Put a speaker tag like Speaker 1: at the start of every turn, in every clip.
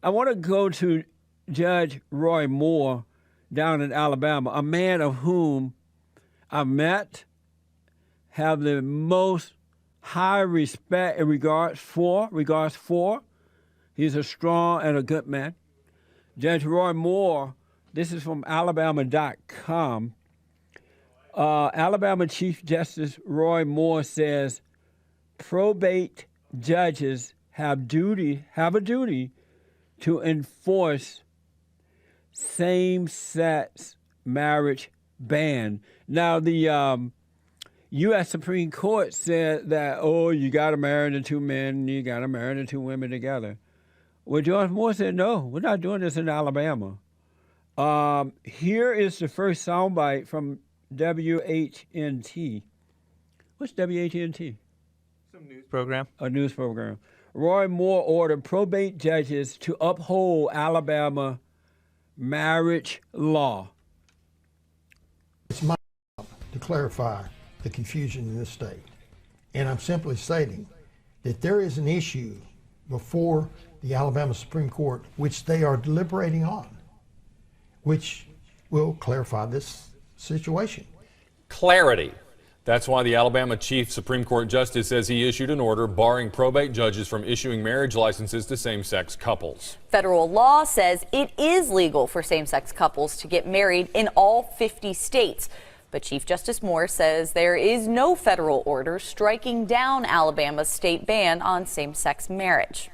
Speaker 1: I want to go to Judge Roy Moore down in Alabama, a man of whom I met, have the most high respect and regards for. He's a strong and a good man. Judge Roy Moore, this is from Alabama.com. Alabama Chief Justice Roy Moore says probate judges have a duty to enforce same-sex marriage ban. Now, the U.S. Supreme Court said that, you got to marry the two men, you got to marry the two women together. Well, Judge Moore said, no, we're not doing this in Alabama. Here is the first soundbite from WHNT. What's WHNT?
Speaker 2: Some news program.
Speaker 1: A news program. Roy Moore ordered probate judges to uphold Alabama marriage law.
Speaker 3: It's my job to clarify the confusion in this state. And I'm simply stating that there is an issue before the Alabama Supreme Court, which they are deliberating on, which will clarify this situation.
Speaker 4: Clarity. That's why the Alabama Chief Supreme Court Justice says he issued an order barring probate judges from issuing marriage licenses to same-sex couples.
Speaker 5: Federal law says it is legal for same-sex couples to get married in all 50 states. But Chief Justice Moore says there is no federal order striking down Alabama's state ban on same-sex marriage.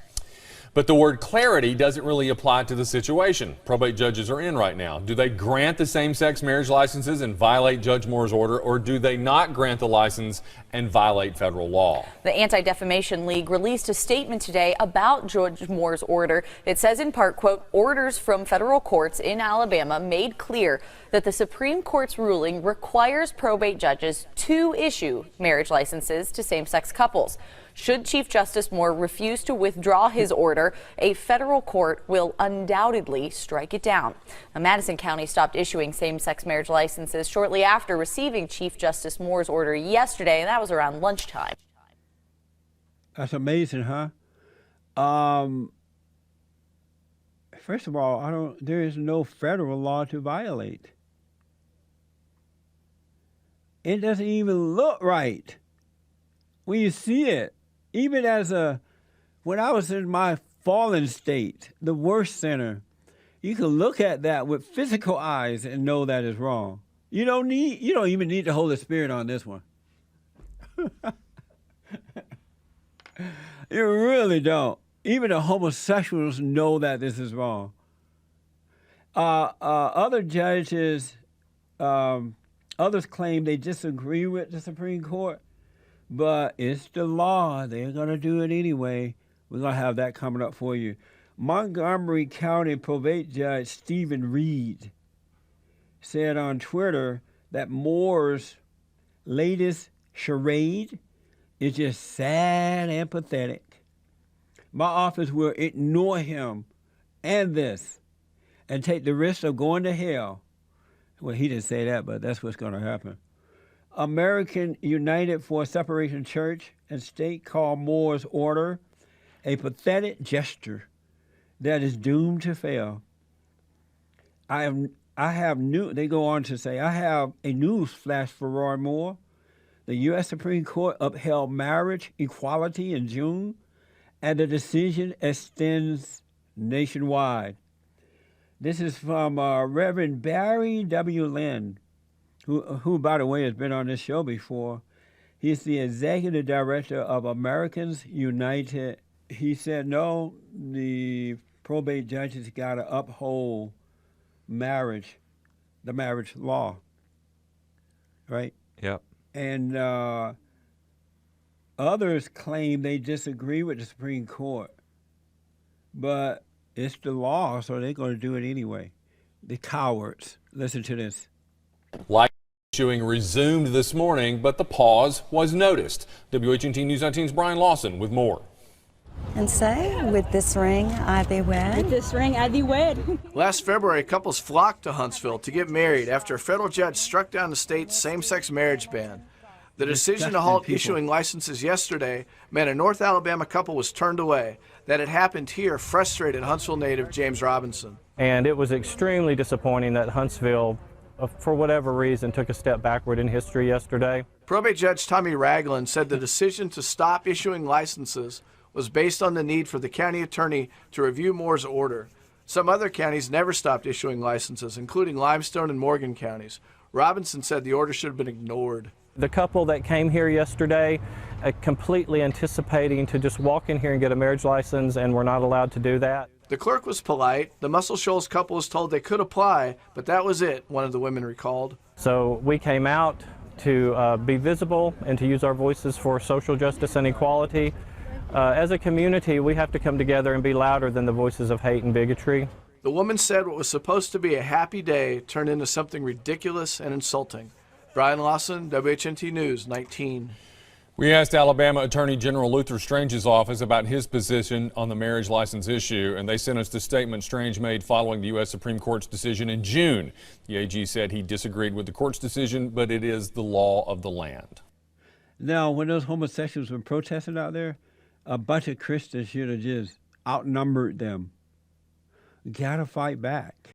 Speaker 4: But the word clarity doesn't really apply to the situation probate judges are in right now. Do they grant the same-sex marriage licenses and violate Judge Moore's order, or do they not grant the license and violate federal law?
Speaker 5: The Anti-Defamation League released a statement today about Judge Moore's order. It says in part, quote, orders from federal courts in Alabama made clear that the Supreme Court's ruling requires probate judges to issue marriage licenses to same-sex couples. Should Chief Justice Moore refuse to withdraw his order, a federal court will undoubtedly strike it down. Now, Madison County stopped issuing same-sex marriage licenses shortly after receiving Chief Justice Moore's order yesterday, and that was around lunchtime.
Speaker 1: That's amazing, huh? First of all, there is no federal law to violate. It doesn't even look right when you see it. Even when I was in my fallen state, the worst sinner, you can look at that with physical eyes and know that is wrong. You don't even need the Holy Spirit on this one. You really don't. Even the homosexuals know that this is wrong. Other judges, others claim they disagree with the Supreme Court. But it's the law. They're going to do it anyway. We're going to have that coming up for you. Montgomery County Probate Judge Stephen Reed said on Twitter that Moore's latest charade is just sad and pathetic. My office will ignore him and this and take the risk of going to hell. Well, he didn't say that, but that's what's going to happen. American United for Separation Church and State called Moore's order a pathetic gesture that is doomed to fail. They go on to say, I have a news flash for Roy Moore. The U.S. Supreme Court upheld marriage equality in June, and the decision extends nationwide. This is from Reverend Barry W. Lynn, who, by the way, has been on this show before. He's the executive director of Americans United. He said, no, the probate judges got to uphold marriage, the marriage law, right?
Speaker 2: Yep.
Speaker 1: And others claim they disagree with the Supreme Court, but it's the law, so they're going to do it anyway. The cowards. Listen to this.
Speaker 4: Like issuing resumed this morning, but the pause was noticed. WHNT News 19's Brian Lawson with more.
Speaker 6: And say, with this ring, I thee wed.
Speaker 7: With this ring, I thee wed.
Speaker 8: Last February, couples flocked to Huntsville to get married after a federal judge struck down the state's same-sex marriage ban. The decision to halt issuing licenses yesterday meant a North Alabama couple was turned away. that had happened here frustrated Huntsville native James Robinson.
Speaker 7: And it was extremely disappointing that Huntsville, for whatever reason, took a step backward in history yesterday.
Speaker 8: Probate Judge Tommy Ragland said the decision to stop issuing licenses was based on the need for the county attorney to review Moore's order. Some other counties never stopped issuing licenses, including Limestone and Morgan counties. Robinson said the order should have been ignored.
Speaker 7: The couple that came here yesterday, completely anticipating to just walk in here and get a marriage license, and were not allowed to do that.
Speaker 8: The clerk was polite. The Muscle Shoals couple was told they could apply, but that was it, one of the women recalled.
Speaker 7: So we came out to be visible and to use our voices for social justice and equality. As a community, we have to come together and be louder than the voices of hate and bigotry.
Speaker 8: The woman said what was supposed to be a happy day turned into something ridiculous and insulting. Brian Lawson, WHNT News, 19.
Speaker 4: We asked Alabama Attorney General Luther Strange's office about his position on the marriage license issue, and they sent us the statement Strange made following the U.S. Supreme Court's decision in June. The AG said he disagreed with the court's decision, but it is the law of the land.
Speaker 1: Now, when those homosexuals were protesting out there, a bunch of Christians should have just outnumbered them. Gotta fight back.